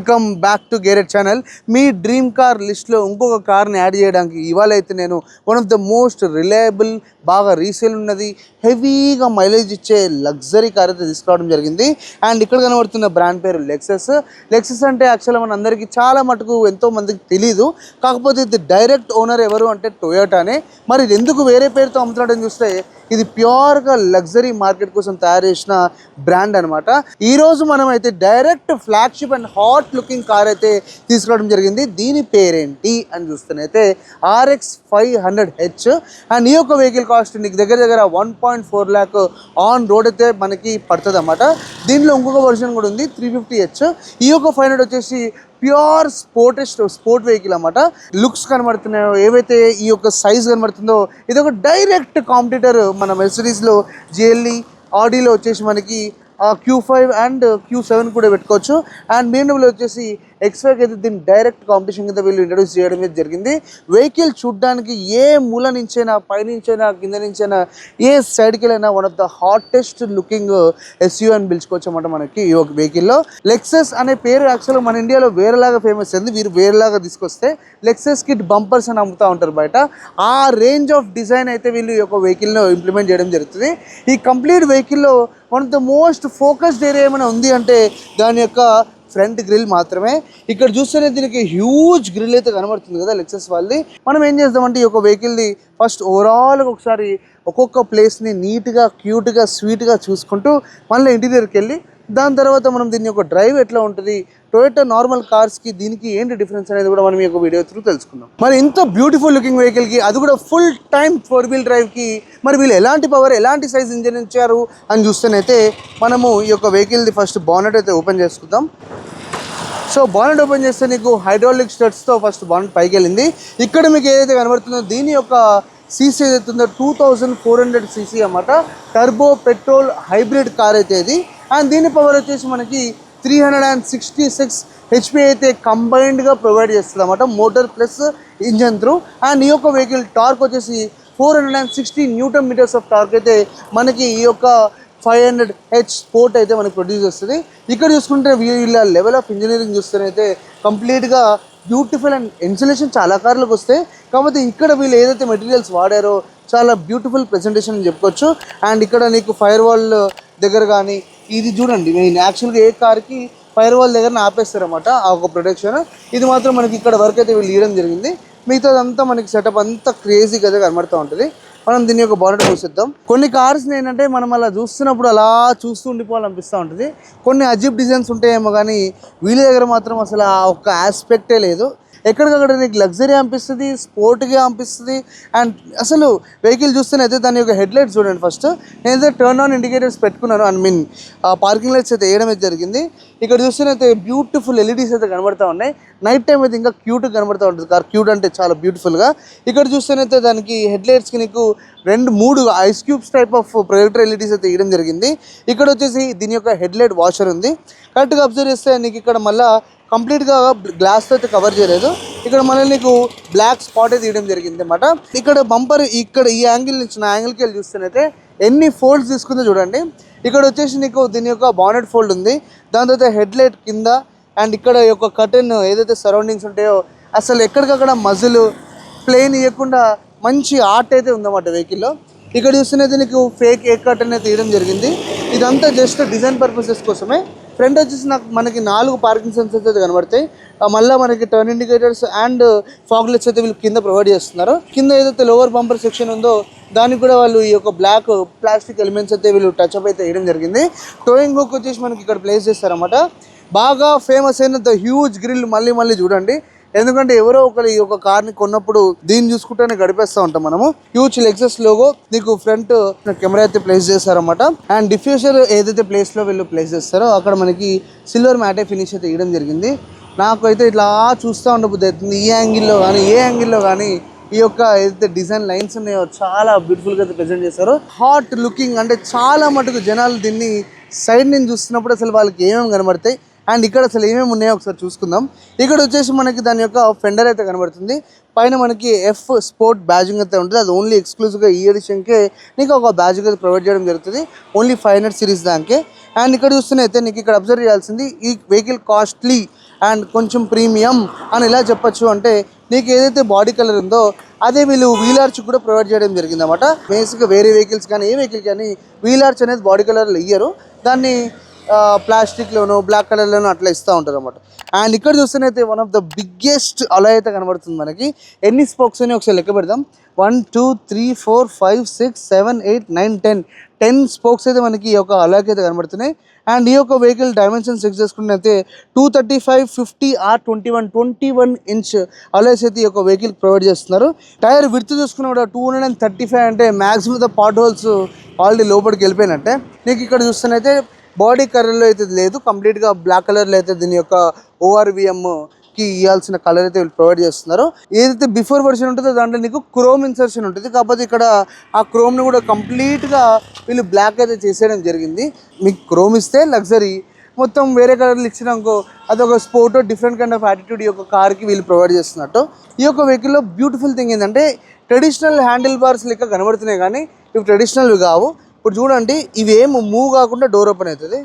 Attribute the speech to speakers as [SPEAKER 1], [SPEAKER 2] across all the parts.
[SPEAKER 1] Welcome back to గేరెట్ channel. మీ dream car లిస్ట్లో ఇంకొక కార్ని యాడ్ చేయడానికి ఇవాళ అయితే నేను one of the most reliable, బాగా రీసేల్ ఉన్నది, హెవీగా మైలేజ్ ఇచ్చే లగ్జరీ కార్ అయితే తీసుకురావడం జరిగింది. అండ్ ఇక్కడ కనబడుతున్న బ్రాండ్ పేరు లెక్సస్. లెక్సస్ అంటే యాక్చువల్గా మన అందరికీ చాలా మటుకు ఎంతో మందికి తెలీదు. కాకపోతే ఇది డైరెక్ట్ ఓనర్ ఎవరు అంటే టొయోటానే. మరి ఇది ఎందుకు వేరే పేరుతో అమ్ముతున్నాడని చూస్తే ఇది ప్యూర్గా లగ్జరీ మార్కెట్ కోసం తయారు చేసిన బ్రాండ్ అనమాట. ఈరోజు మనం అయితే direct flagship and hot looking car అయితే తీసుకురావడం జరిగింది. దీని పేరేంటి అని చూస్తేనైతే RX 500H. అండ్ ఈ యొక్క వెహికల్ కాస్ట్ నీకు దగ్గర 1.4 lakh ఆన్ రోడ్ అయితే మనకి పడుతుంది అన్నమాట. దీనిలో ఇంకొక వర్షన్ కూడా ఉంది 350H. ఈ యొక్క 500 వచ్చేసి ప్యూర్ స్పోర్ట్ వెహికల్ అన్నమాట. లుక్స్ కనబడుతున్నాయో, ఏవైతే ఈ యొక్క సైజ్ కనబడుతుందో, ఇది ఒక డైరెక్ట్ కాంపిటీటర్ మన మెర్సిడీస్లో GLE, ఆడీలో వచ్చేసి మనకి Q5 అండ్ Q7 కూడా పెట్టుకోవచ్చు. అండ్ BMW వచ్చేసి X5 అయితే దీన్ని డైరెక్ట్ కాంపిటీషన్ కింద వీళ్ళు ఇంట్రడ్యూస్ చేయడం అయితే జరిగింది. వెహికల్ చూడడానికి ఏ మూల నుంచైనా, పైనుంచైనా, కింద నుంచైనా, ఏ సైడ్కి వెళ్ళైనా one of the hottest looking SUV అని పిలుచుకోవచ్చు అన్నమాట మనకి ఈ ఒక వెహికల్లో. లెక్సస్ అనే పేరు యాక్చువల్గా మన ఇండియాలో వేరేలాగా ఫేమస్ అయింది. వీరు వేరేలాగా తీసుకొస్తే లెక్సస్ కిట్ బంపర్స్ అని అమ్ముతూ ఉంటారు బయట. ఆ రేంజ్ ఆఫ్ డిజైన్ అయితే వీళ్ళు ఈ యొక్క వెహికల్ను ఇంప్లిమెంట్ చేయడం జరుగుతుంది. ఈ కంప్లీట్ వెహికల్లో one of the most focused area ఏమైనా ఉంది అంటే దాని యొక్క ఫ్రంట్ గ్రిల్ మాత్రమే. ఇక్కడ చూస్తేనే దీనికి హ్యూజ్ గ్రిల్ అయితే కనబడుతుంది కదా లెక్సస్ వాళ్ళది. మనం ఏం చేద్దామంటే ఈ యొక్క వెహికల్ది ఫస్ట్ ఓవరాల్గా ఒకసారి ఒక్కొక్క ప్లేస్ని నీట్గా, క్యూట్గా, స్వీట్గా చూసుకుంటూ మళ్ళీ ఇంటీరియర్కి వెళ్ళి దాని తర్వాత మనం దీని యొక్క డ్రైవ్ ఎట్లా ఉంటుంది, టొయోటా నార్మల్ కార్స్కి దీనికి ఏంటి డిఫరెన్స్ అనేది కూడా మనం ఈ యొక్క వీడియో త్రూ తెలుసుకుందాం. మరి ఇంత బ్యూటిఫుల్ లుకింగ్ వెహికల్కి, అది కూడా ఫుల్ టైమ్ 4-wheel డ్రైవ్కి మరి వీళ్ళు ఎలాంటి పవర్, ఎలాంటి సైజ్ ఇంజన్ ఇచ్చారు అని చూస్తేనైతే మనము ఈ యొక్క వెహికల్ది ఫస్ట్ బానెట్ అయితే ఓపెన్ చేసుకుందాం. సో బానెట్ ఓపెన్ చేస్తే నీకు హైడ్రాలిక్ స్టడ్స్తో ఫస్ట్ బానెట్ పైకి వెళ్ళింది. ఇక్కడ మీకు ఏదైతే కనబడుతుందో దీని యొక్క సీసీ ఏదైతే ఉందో 2400 cc అన్నమాట. టర్బో పెట్రోల్ హైబ్రిడ్ కార్ అయితే ఇది. అండ్ దీని పవర్ వచ్చేసి మనకి 366 HP అయితే కంబైన్డ్గా ప్రొవైడ్ చేస్తుంది అన్నమాట, motor plus engine through. And ఈ యొక్క వెహికల్ టార్క్ వచ్చేసి 460 Nm ఆఫ్ టార్క్ అయితే మనకి ఈ యొక్క 500H స్పోర్ట్ అయితే మనకి ప్రొడ్యూస్ చేస్తుంది. ఇక్కడ చూసుకుంటే వీళ్ళ లెవెల్ ఆఫ్ ఇంజనీరింగ్ చూస్తేనైతే కంప్లీట్గా బ్యూటిఫుల్. అండ్ ఇన్సులేషన్ చాలా కార్లకు వస్తాయి, కాకపోతే ఇక్కడ వీళ్ళు ఏదైతే మెటీరియల్స్ వాడారో చాలా బ్యూటిఫుల్ ప్రెజెంటేషన్ అని చెప్పుకోవచ్చు. అండ్ ఇక్కడ నీకు ఫైర్ వాల్ దగ్గర కానీ ఇది చూడండి, నేను యాక్చువల్గా ఏ కార్కి ఫైర్ వాల్ దగ్గర ఆపేస్తారన్నమాట ఆ ఒక ప్రొటెక్షన్. ఇది మాత్రం మనకి ఇక్కడ వరకు అయితే వీళ్ళు ఇవ్వడం జరిగింది. మిగతాదంతా మనకి సెటప్ అంతా క్రేజీగా అయితే కనబడుతూ ఉంటుంది. మనం దీని యొక్క బాడీ చూసిద్దాం. కొన్ని కార్స్ ఏంటంటే మనం అలా చూస్తున్నప్పుడు అలా చూస్తూ ఉండిపోవాలనిపిస్తూ ఉంటుంది. కొన్ని అజీబ్ డిజైన్స్ ఉంటాయేమో కానీ వీళ్ళ దగ్గర మాత్రం అసలు ఆ ఒక్క ఆస్పెక్టే లేదు. ఎక్కడికక్కడ నీకు లగ్జరీ అనిపిస్తుంది, స్పోర్ట్గా అనిపిస్తుంది. అండ్ అసలు వెహికల్ చూస్తేనైతే దాని యొక్క హెడ్లైట్స్ చూడండి. ఫస్ట్ నేనైతే టర్న్ ఆన్ ఇండికేటర్స్ పెట్టుకున్నాను, పార్కింగ్ లైట్స్ అయితే వేయడం అయితే జరిగింది. ఇక్కడ చూస్తేనైతే బ్యూటిఫుల్ LEDs అయితే కనబడుతూ ఉన్నాయి. నైట్ టైం అయితే ఇంకా క్యూట్గా కనబడుతూ ఉంటుంది కార్. క్యూట్ అంటే చాలా బ్యూటిఫుల్గా. ఇక్కడ చూస్తేనైతే దానికి హెడ్లైట్స్కి నీకు 2-3 ice cubes type of projector LEDs అయితే వేయడం జరిగింది. ఇక్కడ వచ్చేసి దీని యొక్క హెడ్లైట్ వాషర్ ఉంది. కరెక్ట్గా అబ్జర్వ్ చేస్తే నీకు ఇక్కడ మళ్ళీ కంప్లీట్గా గ్లాస్తో అయితే కవర్ చేయలేదు. ఇక్కడ మళ్ళీ నీకు బ్లాక్ స్పాట్ అయితే తీయడం జరిగింది అన్నమాట. ఇక్కడ బంపర్ ఇక్కడ ఈ యాంగిల్ నుంచి నా యాంగిల్కి వెళ్ళి చూస్తేనైతే ఎన్ని ఫోల్డ్స్ తీసుకుందో చూడండి. ఇక్కడ వచ్చేసి నీకు దీని యొక్క బానెట్ ఫోల్డ్ ఉంది, దాని తర్వాత హెడ్లైట్ కింద. అండ్ ఇక్కడ యొక్క కర్టెన్ ఏదైతే సరౌండింగ్స్ ఉంటాయో అసలు ఎక్కడికక్కడ మజిల్ ప్లేన్ ఇవ్వకుండా మంచి ఆర్ట్ అయితే ఉందన్నమాట వెహికల్లో. ఇక్కడ చూస్తేనైతే నీకు ఫేక్ ఏ కర్టెన్ అయితే తీయడం జరిగింది. ఇదంతా జస్ట్ డిజైన్ పర్పసెస్ కోసమే. ఫ్రంట్ వచ్చేసి మనకి 4 పార్కింగ్ సెన్సర్స్ అయితే కనబడతాయి. మళ్ళీ మనకి turn indicators and fog lights అయితే వీళ్ళు కింద ప్రొవైడ్ చేస్తున్నారు. కింద ఏదైతే లోవర్ బంపర్ సెక్షన్ ఉందో దానికి కూడా వాళ్ళు ఈ యొక్క బ్లాక్ ప్లాస్టిక్ ఎలిమెంట్స్ అయితే వీళ్ళు టచ్అప్ అయితే వేయడం జరిగింది. టోయింగ్ హుక్ వచ్చేసి మనకి ఇక్కడ ప్లేస్ చేస్తారన్నమాట. బాగా ఫేమస్ అయిన ద హ్యూజ్ గ్రిల్ మళ్ళీ చూడండి. ఎందుకంటే ఎవరో ఒకరు ఈ యొక్క కార్ని కొన్నప్పుడు దీన్ని చూసుకుంటూనే గడిపేస్తూ ఉంటాం మనము. హ్యూజ్ లెక్సస్ లోగో నీకు ఫ్రంట్ కెమెరా అయితే ప్లేస్ చేస్తారన్నమాట. అండ్ డిఫ్యూజర్ ఏదైతే ప్లేస్లో వీళ్ళు ప్లేస్ చేస్తారో అక్కడ మనకి సిల్వర్ మ్యాటే ఫినిష్ అయితే ఇవ్వడం జరిగింది. నాకు అయితే ఇట్లా చూస్తూ ఉండబుద్ధి అవుతుంది. ఈ యాంగిల్లో కానీ ఏ యాంగిల్లో కానీ ఈ యొక్క ఏదైతే డిజైన్ లైన్స్ ఉన్నాయో చాలా బ్యూటిఫుల్గా అయితే ప్రెజెంట్ చేశారు. హాట్ లుకింగ్ అంటే చాలా మటుకు జనాలు దీన్ని సైడ్ నుంచి చూస్తున్నప్పుడు అసలు వాళ్ళకి ఏమేమి కనబడతాయి అండ్ ఇక్కడ అసలు ఏమేమి ఉన్నాయో ఒకసారి చూసుకుందాం. ఇక్కడ వచ్చేసి మనకి దాని యొక్క ఫెండర్ అయితే కనబడుతుంది. పైన మనకి F స్పోర్ట్ బ్యాజింగ్ అయితే ఉంటుంది. అది ఓన్లీ ఎక్స్క్లూజివ్గా ఈ ఎడిషన్కే నీకు ఒక బ్యాజింగ్ అయితే ప్రొవైడ్ చేయడం జరుగుతుంది, ఓన్లీ 500 సిరీస్ దానికే. అండ్ ఇక్కడ చూస్తేనైతే నీకు ఇక్కడ అబ్జర్వ్ చేయాల్సింది ఈ వెహికల్ కాస్ట్లీ అండ్ కొంచెం ప్రీమియం అని ఎలా చెప్పొచ్చు అంటే నీకు ఏదైతే బాడీ కలర్ ఉందో అదే వీళ్ళు వీల్ ఆర్చ్ కూడా ప్రొవైడ్ చేయడం జరిగింది అనమాట. బేసిక్గా వేరే వెహికల్స్ కానీ ఏ వెహికల్ కానీ వీల్ ఆర్చ్ అనేది బాడీ కలర్లో ఇయ్యరు, దాన్ని ప్లాస్టిక్లోనో బ్లాక్ కలర్లోనో అట్లా ఇస్తూ ఉంటారు అనమాట. అండ్ ఇక్కడ చూస్తేనైతే వన్ ఆఫ్ ద బిగ్గెస్ట్ అలా అయితే కనబడుతుంది మనకి. ఎన్ని స్పోక్స్ అని ఒకసారి లెక్క పెడదాం. 1 2 3 4 5 6 7 8 9 10 స్పోక్స్ అయితే మనకి ఈ యొక్క అలాకి అయితే కనబడుతున్నాయి. అండ్ ఈ యొక్క వెహికల్ డైమెన్షన్స్ చెక్ చేసుకున్నైతే 235 50 R21 ఇంచ్ అలాయ్స్ అయితే ఈ యొక్క వెహికల్ ప్రొవైడ్ చేస్తున్నారు. టైర్ విడ్త్ చూసుకున్న కూడా 235 అంటే maximum the pot holes already లోపలికి వెళ్ళిపోయినట్టే. నీకు ఇక్కడ చూస్తేనైతే బాడీ కలర్లో అయితే లేదు, కంప్లీట్గా బ్లాక్ కలర్లో అయితే దీని యొక్క ORVMకి ఇవ్వాల్సిన కలర్ అయితే వీళ్ళు ప్రొవైడ్ చేస్తున్నారు. ఏదైతే బిఫోర్ వర్షన్ ఉంటుందో దాంట్లో నీకు క్రోమ్ ఇన్సర్షన్ ఉంటుంది, కాకపోతే ఇక్కడ ఆ క్రోమ్ని కూడా కంప్లీట్గా వీళ్ళు బ్లాక్ అయితే చేసేయడం జరిగింది. మీకు క్రోమ్ ఇస్తే లగ్జరీ, మొత్తం వేరే కలర్లు ఇచ్చినాకో అదొక sport different kind of attitude ఈ యొక్క కార్కి వీళ్ళు ప్రొవైడ్ చేస్తున్నట్టు. ఈ యొక్క వెహికల్లో బ్యూటిఫుల్ థింగ్ ఏంటంటే ట్రెడిషనల్ హ్యాండిల్ బార్స్ లెక్క కనబడుతున్నాయి కానీ ఇవి ట్రెడిషనల్వి కావు. ఇప్పుడు చూడండి, ఇవి ఏం మూవ్ కాకుండా డోర్ ఓపెన్ అవుతుంది.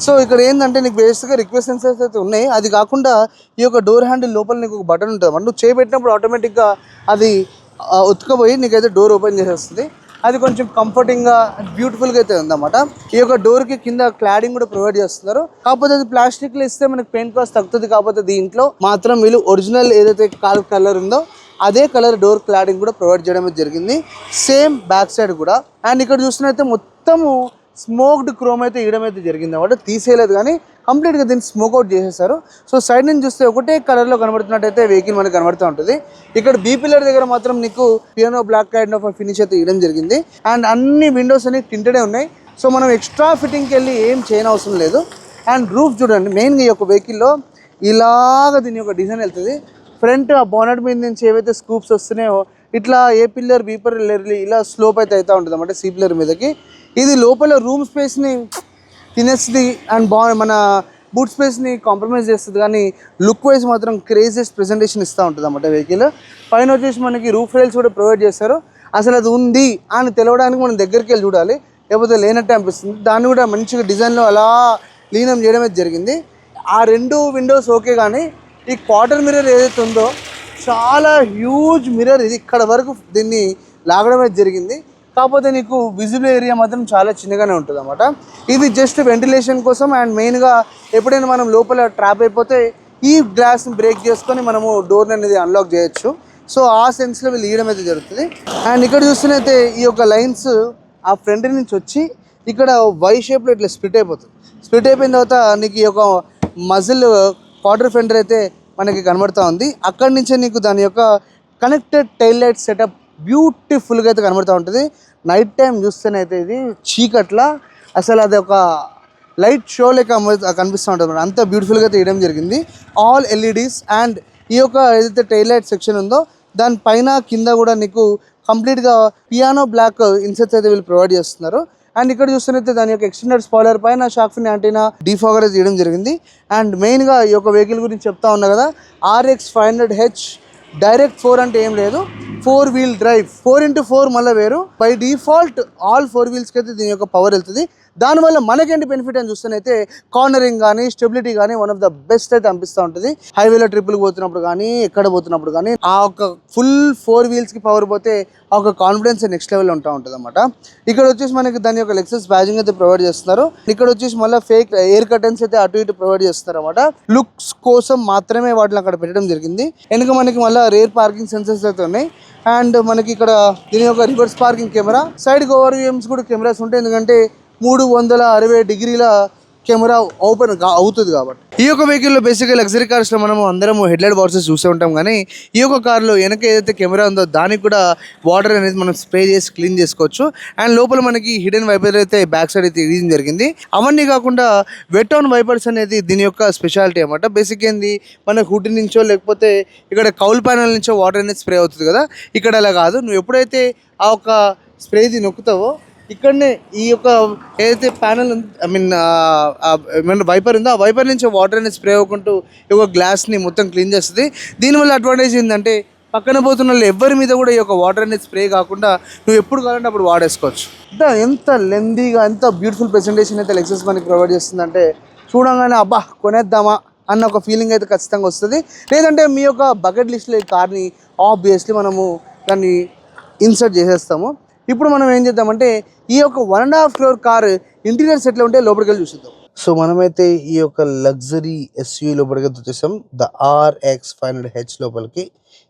[SPEAKER 1] సో ఇక్కడ ఏంటంటే నీకు బేసిక్గా రిక్వెస్ట్ సెన్సర్స్ అయితే ఉన్నాయి, అది కాకుండా ఈ యొక్క డోర్ హ్యాండిల్ లోపల నీకు ఒక బటన్ ఉంటుంది. నువ్వు చేయబెట్టినప్పుడు ఆటోమేటిక్గా అది ఉతుకపోయి నీకైతే డోర్ ఓపెన్ చేసేస్తుంది. అది కొంచెం కంఫర్టింగ్గా బ్యూటిఫుల్గా అయితే ఉందన్నమాట. ఈ యొక్క డోర్కి కింద క్లాడింగ్ కూడా ప్రొవైడ్ చేస్తున్నారు, కాకపోతే అది ప్లాస్టిక్లో ఇస్తే మనకి పెయింట్ కాస్ట్ తగ్గుతుంది. కాకపోతే దీంట్లో మాత్రం వీళ్ళు ఒరిజినల్ ఏదైతే కలర్ ఉందో అదే కలర్ డోర్ క్లాడింగ్ కూడా ప్రొవైడ్ చేయడం జరిగింది, సేమ్ బ్యాక్ సైడ్ కూడా. అండ్ ఇక్కడ చూసినైతే మొత్తము స్మోక్డ్ క్రోమ్ అయితే ఇవ్వడం అయితే జరిగింది అన్నమాట. తీసేయలేదు కానీ కంప్లీట్గా దీన్ని స్మోక్ అవుట్ చేసేసారు. సో సైడ్ నుంచి చూస్తే ఒకటే కలర్లో కనబడుతున్నట్టయితే వెహికల్ మనకి కనబడుతూ ఉంటుంది. ఇక్కడ బీ పిల్లర్ దగ్గర మాత్రం నీకు piano black kind of finish అయితే ఇవ్వడం జరిగింది. అండ్ అన్ని విండోస్ అనేవి టింటెడే ఉన్నాయి. సో మనం ఎక్స్ట్రా ఫిట్టింగ్కి వెళ్ళి ఏం చేయనవసరం లేదు. అండ్ రూఫ్ చూడండి, మెయిన్గా ఈ యొక్క వెహికల్లో ఇలాగ దీని యొక్క డిజైన్ వెళ్తుంది. ఫ్రంట్ ఆ బోనట్ మీద నుంచి ఏవైతే స్కూప్స్ వస్తున్నాయో ఇట్లా ఏ పిల్లర్ బీ పిల్లర్ ఇలా స్లోప్ అయితే అవుతూ ఉంటుంది అన్నమాట సి పిల్లర్ మీదకి. ఇది లోపల రూమ్ స్పేస్ని తినేస్తుంది అండ్ మన బూట్ స్పేస్ని కాంప్రమైజ్ చేస్తుంది, కానీ లుక్ వైజ్ మాత్రం క్రేజియస్ట్ ప్రెజెంటేషన్ ఇస్తూ ఉంటుంది అన్నమాట వెహికల్. పైన వచ్చేసి మనకి రూఫ్ రైల్స్ కూడా ప్రొవైడ్ చేస్తారు. అసలు అది ఉంది అని తెలవడానికి మనం దగ్గరికి వెళ్ళి చూడాలి, లేకపోతే లేనట్టే అనిపిస్తుంది. దాన్ని కూడా మంచిగా డిజైన్లో అలా లీనం చేయడమే జరిగింది. ఆ రెండు విండోస్ ఓకే, కానీ ఈ క్వార్టర్ మిర్రర్ ఏదైతే ఉందో చాలా హ్యూజ్ మిర్రర్, ఇది ఇక్కడ వరకు దీన్ని లాగడమే జరిగింది. కాకపోతే నీకు విజిబుల్ ఏరియా మాత్రం చాలా చిన్నగానే ఉంటుంది అన్నమాట. ఇది జస్ట్ వెంటిలేషన్ కోసం. అండ్ మెయిన్గా ఎప్పుడైనా మనం లోపల ట్రాప్ అయిపోతే ఈ గ్లాస్ని బ్రేక్ చేసుకొని మనము డోర్ని అనేది అన్లాక్ చేయొచ్చు. సో ఆ సెన్స్లో వీళ్ళు ఇవ్వడం అయితే జరుగుతుంది. అండ్ ఇక్కడ చూస్తున్నైతే ఈ యొక్క లైన్స్ ఆ ఫ్రంట్ నుంచి వచ్చి ఇక్కడ వై షేప్లో ఇట్లా స్ప్లిట్ అయిపోతుంది. స్ప్లిట్ అయిపోయిన తర్వాత నీకు ఈ యొక్క మజిల్ క్వార్టర్ ఫెండర్ అయితే మనకి కనబడుతూ ఉంది. అక్కడి నుంచే నీకు దాని యొక్క కనెక్టెడ్ టైల్ లైట్ సెటప్ బ్యూటిఫుల్గా అయితే కనబడుతూ ఉంటుంది. నైట్ టైం చూస్తేనైతే ఇది చీకట్ల అసలు అది ఒక లైట్ షో లెక్క కనిపిస్తూ ఉంటుంది, అంత బ్యూటిఫుల్గా అయితే వేయడం జరిగింది. All LEDs. అండ్ ఈ యొక్క ఏదైతే టైల్ లైట్ సెక్షన్ ఉందో దానిపైన కింద కూడా నీకు కంప్లీట్గా పియానో బ్లాక్ ఇన్సెట్స్ అయితే వీళ్ళు ప్రొవైడ్ చేస్తున్నారు. అండ్ ఇక్కడ చూస్తున్నైతే దాని యొక్క ఎక్స్టెండెడ్ స్పాయిలర్ పైన షార్క్ ఫిన్ యాంటీనా డీఫాగర్ అయితే చేయడం జరిగింది. అండ్ మెయిన్గా ఈ యొక్క వెహికల్ గురించి చెప్తా ఉన్నా కదా, RX 500H డైరెక్ట్ 4 అంటే ఏం లేదు, 4 వీల్ డ్రైవ్ 4x4 మళ్ళీ వేరు. బై డిఫాల్ట్ ఆల్ 4 వీల్స్కి అయితే దీని యొక్క పవర్ వెళ్తుంది. దానివల్ల మనకేంటి బెనిఫిట్ అని చూస్తేనైతే కార్నరింగ్ కానీ స్టెబిలిటీ కానీ వన్ ఆఫ్ ద బెస్ట్ అయితే అనిపిస్తూ ఉంటుంది. హైవేలో ట్రిప్పులు పోతున్నప్పుడు కానీ ఎక్కడ పోతున్నప్పుడు కానీ ఆ ఒక ఫుల్ 4 వీల్స్కి పవర్ పోతే ఆ ఒక కాన్ఫిడెన్స్ నెక్స్ట్ లెవెల్ ఉంటా ఉంటుంది అనమాట. ఇక్కడ వచ్చేసి మనకి దాని యొక్క లెక్సస్ బ్యాజింగ్ అయితే ప్రొవైడ్ చేస్తున్నారు. ఇక్కడ వచ్చేసి మళ్ళీ ఫేక్ ఎయిర్ కర్టన్స్ అయితే అటు ఇటు ప్రొవైడ్ చేస్తారు అనమాట. లుక్స్ కోసం మాత్రమే వాటిని అక్కడ పెట్టడం జరిగింది. వెనుక మనకి మళ్ళీ రేర్ పార్కింగ్ సెన్సర్స్ అయితే ఉన్నాయి. అండ్ మనకి ఇక్కడ దీని యొక్క reverse parking camera, side ORVMs కూడా కెమెరాస్ ఉంటాయి, ఎందుకంటే 360 డిగ్రీల కెమెరా ఓపెన్ అవుతుంది కాబట్టి. ఈ యొక్క వెహికల్లో బేసిక్గా లగ్జరీ కార్స్లో మనము అందరము హెడ్లైట్ బాక్సెస్ చూస్తూ ఉంటాం, కానీ ఈ యొక్క కార్లో వెనక ఏదైతే కెమెరా ఉందో దానికి కూడా వాటర్ అనేది మనం స్ప్రే చేసి క్లీన్ చేసుకోవచ్చు. అండ్ లోపల మనకి హిడెన్ వైపర్ అయితే బ్యాక్ సైడ్ అయితే ఇవ్వడం జరిగింది. అవన్నీ కాకుండా వెట్ ఆన్ వైపర్స్ అనేది దీని యొక్క స్పెషాలిటీ అనమాట. బేసిక్ ఏంది, మన హుడ్ నుంచో లేకపోతే ఇక్కడ కౌల్ ప్యానల్ నుంచో వాటర్ అనేది స్ప్రే అవుతుంది కదా, ఇక్కడ అలా కాదు. నువ్వు ఎప్పుడైతే ఆ ఒక స్ప్రేది నొక్కుతావో ఇక్కడనే ఈ యొక్క ఏదైతే ప్యానల్ వైపర్ ఉందో ఆ వైపర్ నుంచి వాటర్ అనేది స్ప్రే అవ్వకుంటూ ఈ యొక్క గ్లాస్ని మొత్తం క్లీన్ చేస్తుంది. దీనివల్ల అడ్వాంటేజ్ ఏంటంటే పక్కన పోతున్న వాళ్ళు ఎవరి మీద కూడా ఈ యొక్క వాటర్ అనేది స్ప్రే కాకుండా నువ్వు ఎప్పుడు కావాలంటే అప్పుడు వాడేసుకోవచ్చు. ఎంత లెందీగా ఎంత బ్యూటిఫుల్ ప్రెజెంటేషన్ అయితే లెక్సస్ మనకి ప్రొవైడ్ చేస్తుందంటే చూడంగానే అబ్బా కొనేద్దామా అన్న ఒక ఫీలింగ్ అయితే ఖచ్చితంగా వస్తుంది. లేదంటే మీ యొక్క బకెట్ లిస్ట్లో ఈ కార్ని ఆబ్వియస్లీ మనము దాన్ని ఇన్సర్ట్ చేసేస్తాము. ఇప్పుడు మనం ఏం చేద్దామంటే ఈ యొక్క 1.5 crore కార్ ఇంటీరియర్స్ ఎట్లా ఉంటే లోపలికి వెళ్ళి చూసిద్దాం. సో మనమైతే ఈ యొక్క లగ్జరీ ఎస్యూవీ లోపలికి వచ్చేసాం, ద RX 500H లోపలికి.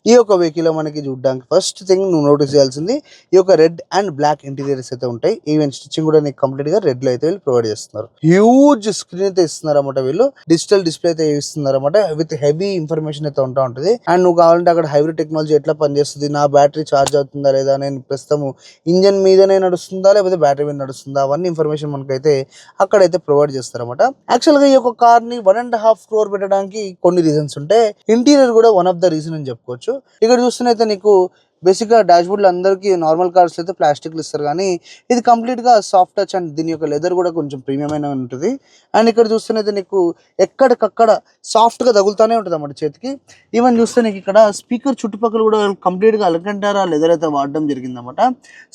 [SPEAKER 1] ఈ యొక్క వెహికల్లో మనకి చూడడానికి ఫస్ట్ థింగ్ నువ్వు నోటీస్ చేయాల్సింది ఈ యొక్క రెడ్ అండ్ బ్లాక్ ఇంటీరియర్స్ అయితే ఉంటాయి. ఈవెన్ స్టిచ్చింగ్ కూడా నీకు కంప్లీట్ గా రెడ్ లో అయితే వీళ్ళు ప్రొవైడ్ చేస్తున్నారు. హ్యూజ్ స్క్రీన్ అయితే ఇస్తున్నారు అన్నమాట వీళ్ళు, డిజిటల్ డిస్ప్లే అయితే ఇస్తున్నారు అన్నమాట విత్ హెవీ ఇన్ఫర్మేషన్ అయితే ఉంటా ఉంటుంది. అండ్ నువ్వు కావాలంటే అక్కడ హైబ్రిడ్ టెక్నాలజీ ఎట్లా పనిచేస్తుంది, నా బ్యాటరీ ఛార్జ్ అవుతుందా లేదా, నేను ప్రస్తుతం ఇంజన్ మీదనే నడుస్తుందా లేకపోతే బ్యాటరీ మీద నడుస్తుందా, అవన్నీ ఇన్ఫర్మేషన్ మనకైతే అక్కడైతే ప్రొవైడ్ చేస్తారు అనమాట. యాక్చువల్ గా ఈ యొక్క కార్ ని 1.5 crore పెట్టడానికి కొన్ని రీజన్స్ ఉంటాయి. ఇంటీరియర్ కూడా వన్ ఆఫ్ ద రీజన్ అని చెప్పుకోవచ్చు. ఇక్కడ చూస్తున్నైతే నీకు బేసిక్ గా డాష్ బోర్డ్ అందరికీ నార్మల్ కార్స్ అయితే ప్లాస్టిక్లు ఇస్తారు, కానీ ఇది కంప్లీట్ గా సాఫ్ట్ టచ్ అండ్ దీని యొక్క లెదర్ కూడా కొంచెం ప్రీమియం అయిన ఉంటుంది. అండ్ ఇక్కడ చూస్తున్నైతే నీకు ఎక్కడికక్కడ సాఫ్ట్ గా తగులుతానే ఉంటుంది అన్నమాట చేతికి. ఈవెన్ చూస్తే నీకు ఇక్కడ స్పీకర్ చుట్టుపక్కల కూడా కంప్లీట్ గా అలకంటారా లెదర్ అయితే వాడడం జరిగింది అనమాట.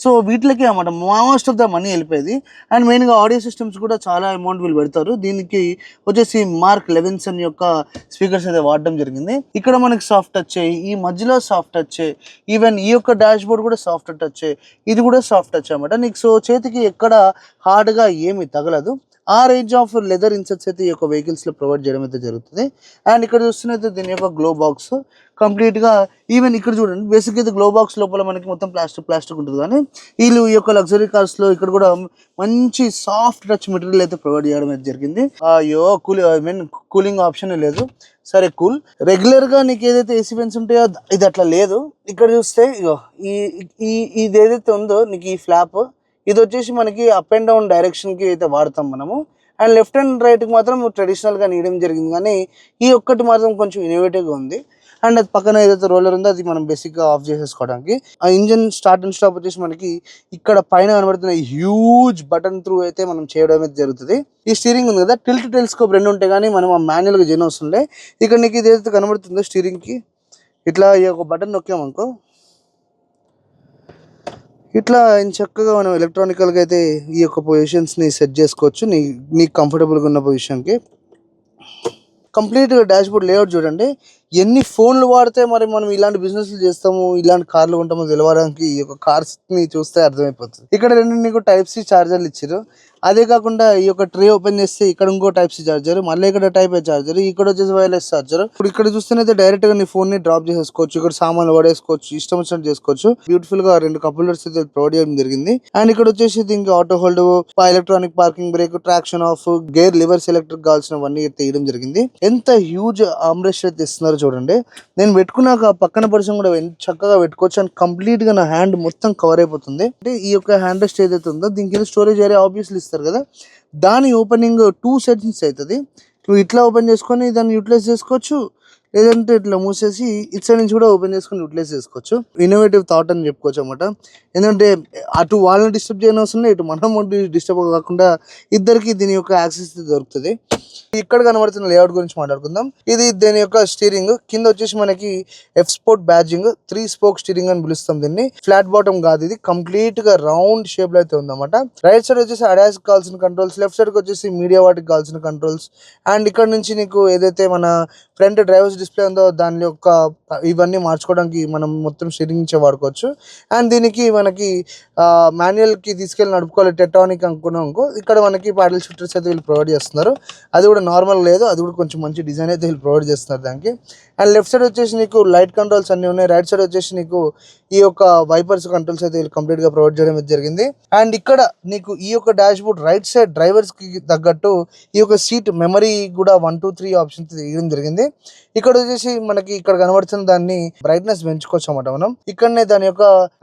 [SPEAKER 1] సో వీటికి అన్నమాట మోస్ట్ ఆఫ్ ద మనీ వెళ్ళిపోయేది. అండ్ మెయిన్ గా ఆడియో సిస్టమ్స్ కూడా చాలా అమౌంట్ వీళ్ళు పెడతారు. దీనికి వచ్చేసి మార్క్ లెవిన్సన్ యొక్క స్పీకర్స్ అయితే వాడడం జరిగింది. ఇక్కడ మనకి సాఫ్ట్ టచ్, ఈ మధ్యలో సాఫ్ట్ టచ్, ఈవెన్ ఈ యొక్క డాష్ బోర్డ్ కూడా సాఫ్ట్ టచ్, ఇది కూడా సాఫ్ట్ టచ్ అనమాట. నీకు సో చేతికి ఎక్కడ హార్డ్ గా ఏమి తగలదు. ఆ రేంజ్ ఆఫ్ లెదర్ ఇన్సెట్స్ అయితే ఈ యొక్క వెహికల్స్ లో ప్రొవైడ్ చేయడం అయితే జరుగుతుంది. అండ్ ఇక్కడ చూస్తున్నైతే దీని యొక్క గ్లో బాక్స్ కంప్లీట్ గా, ఈవెన్ ఇక్కడ చూడండి బేసిక్ అయితే గ్లో బాక్స్ లోపల మనకి మొత్తం ప్లాస్టిక్ ఉంటుంది, కానీ వీళ్ళు ఈ యొక్క లగ్జరీ కార్స్ లో ఇక్కడ కూడా మంచి సాఫ్ట్ టచ్ మెటీరియల్ అయితే ప్రొవైడ్ చేయడం అయితే జరిగింది. అయ్యో కూలింగ్ ఆప్షన్ లేదు. సరే కూల్, రెగ్యులర్ గా నీకు ఏదైతే ఏసీ వెంట్స్ ఉంటాయో ఇది అట్లా లేదు. ఇక్కడ చూస్తే ఇగో ఇది ఏదైతే ఉందో నీకు ఈ ఫ్లాప్, ఇది వచ్చేసి మనకి అప్ అండ్ డౌన్ డైరెక్షన్ కి అయితే వాడతాం మనము. అండ్ లెఫ్ట్ అండ్ రైట్ కి మాత్రం ట్రెడిషనల్ గా నీయడం జరిగింది, కానీ ఈ ఒక్కటి మాత్రం కొంచెం ఇన్నోవేటివ్ గా ఉంది. అండ్ అది పక్కన ఏదైతే రోలర్ ఉందో అది మనం బేసిక్ గా ఆఫ్ చేసేసుకోవడానికి. ఆ ఇంజన్ స్టార్ట్ అండ్ స్టాప్ వచ్చేసి మనకి ఇక్కడ పైన కనబడుతున్న హ్యూజ్ బటన్ త్రూ అయితే మనం చేయడం అయితే జరుగుతుంది. ఈ స్టీరింగ్ ఉంది కదా, టిల్ట్ టెలిస్కోప్ రెండు ఉంటాయి, కానీ మనం మాన్యువల్ గా చేయడం వస్తుండే. ఇక్కడ నీకు ఇది ఏదైతే కనబడుతుందో స్టీరింగ్ కి ఇట్లా ఈ ఒక బటన్ నొక్కామనుకో, ఇట్లా చక్కగా మనం ఎలక్ట్రానికల్గా అయితే ఈ యొక్క పొజిషన్స్ని సెట్ చేసుకోవచ్చు నీకు కంఫర్టబుల్గా ఉన్న పొజిషన్కి. కంప్లీట్గా డాష్ బోర్డ్ లేఅవుట్ చూడండి. ఎన్ని ఫోన్లు వాడితే మరి మనం ఇలాంటి బిజినెస్లు చేస్తాము, ఇలాంటి కార్లు కొంటామో తెలవడానికి ఈ యొక్క కార్స్ని చూస్తే అర్థమైపోతుంది. ఇక్కడ రెండు నీకు టైప్ సి చార్జర్లు ఇచ్చారు. అదే కాకుండా ఈ యొక్క ట్రే ఓపెన్ చేస్తే ఇక్కడ ఇంకో టైప్ సి చార్జర్, మళ్ళీ ఇక్కడ టైప్ ఏ చార్జర్, ఇక్కడ వచ్చేసి వైర్లెస్ చార్జర్. ఇప్పుడు ఇక్కడ చూస్తేనైతే డైరెక్ట్ గా నీ ఫోన్ ని డ్రాప్ చేసేసుకోవచ్చు, ఇక్కడ సామాన్లు పడేసుకోవచ్చు, ఇష్టం వచ్చినట్టు చేసుకోవచ్చు. బ్యూటిఫుల్ గా 2 కప్ హోల్డర్స్ అయితే ప్రొవైడ్ చేయడం జరిగింది. అండ్ ఇక్కడ వచ్చేసి దీనికి auto hold, electronic parking break, traction of, gear levers electric కావాల్సినవన్నీ అయితే తీయడం జరిగింది. ఎంత హ్యూజ్ ఆమ్రెస్ట్ అయితే ఇస్తున్నారు చూడండి. నేను పెట్టుకున్నాక పక్కన పర్సన్ కూడా చక్కగా పెట్టుకోవచ్చు. అండ్ కంప్లీట్ గా నా హ్యాండ్ మొత్తం కవర్ అయిపోతుంది. అంటే ఈ యొక్క హ్యాండ్ రెస్ట్ ఏదైతే ఉందో దీనికి స్టోరేజ్ ఏరియా ఆబ్వియస్లీ ఇస్తారు కదా, దాని ఓపెనింగ్ 2 సెట్టింగ్స్ అవుతుంది. నువ్వు ఇట్లా ఓపెన్ చేసుకొని దాన్ని యూటిలైజ్ చేసుకోవచ్చు, లేదంటే ఇట్లా మూసేసి ఇట్ సైడ్ నుంచి కూడా ఓపెన్ చేసుకొని యూటిలైజ్ చేసుకోవచ్చు. ఇన్నోవేటివ్ థాట్ అని చెప్పుకోవచ్చు అనమాట. ఎందుకంటే అటు వాళ్ళని డిస్టర్బ్ చేయని అవసరం లేదు, ఇటు మనం డిస్టర్బ్ కాకుండా ఇద్దరికి దీని యొక్క యాక్సెస్ దొరుకుతుంది. ఇక్కడ కనబడుతున్న లేఅవుట్ గురించి మాట్లాడుకుందాం. ఇది దీని యొక్క స్టీరింగ్ కింద వచ్చేసి మనకి F sport badging, 3 spoke steering అని పిలుస్తాం దీన్ని. ఫ్లాట్ బాటమ్ కాదు, ఇది కంప్లీట్ గా రౌండ్ షేప్ లో అయితే ఉందన్నమాట. రైట్ సైడ్ వచ్చేసి అడాస్ కావాల్సిన కంట్రోల్స్, లెఫ్ట్ సైడ్ కి వచ్చేసి మీడియా వాటికి కావాల్సిన కంట్రోల్స్. అండ్ ఇక్కడ నుంచి నీకు ఏదైతే మన ఫ్రంట్ డ్రైవర్స్ డిస్ప్లే ఉందో దాని యొక్క ఇవన్నీ మార్చుకోవడానికి మనం మొత్తం స్టీరింగ్ నుంచే వాడుకోవచ్చు. అండ్ దీనికి మనకి మాన్యువల్ కి తీసుకెళ్ళి నడుపుకోవాలి టెట్రానిక్ అనుకున్నాం, ఇక్కడ మనకి ప్యాడల్ షిఫ్టర్స్ అయితే వీళ్ళు ప్రొవైడ్ చేస్తున్నారు. అది కూడా నార్మల్ లేదు, అది కూడా కొంచెం మంచి డిజైన్ అయితే వీళ్ళు ప్రొవైడ్ చేస్తున్నారు దానికి. అండ్ లెఫ్ట్ సైడ్ వచ్చేసి నీకు లైట్ కంట్రోల్స్ అన్నీ ఉన్నాయి. రైట్ సైడ్ వచ్చేసి నీకు ఈ యొక్క వైపర్స్ కంట్రోల్స్ అయితే వీళ్ళు కంప్లీట్ గా ప్రొవైడ్ చేయడం జరిగింది. అండ్ ఇక్కడ నీకు ఈ యొక్క dash board right side drivers కి తగ్గట్టు ఈ యొక్క సీట్ మెమరీ కూడా 1 2 3 ఆప్షన్స్ ఇవ్వడం జరిగింది. ఇక్కడ వచ్చేసి మనకి ఇక్కడ కనబడుతున్న దాన్ని బ్రైట్నెస్ పెంచుకోవచ్చు అన్నమాట మనం. ఇక్కడనే దాని యొక్క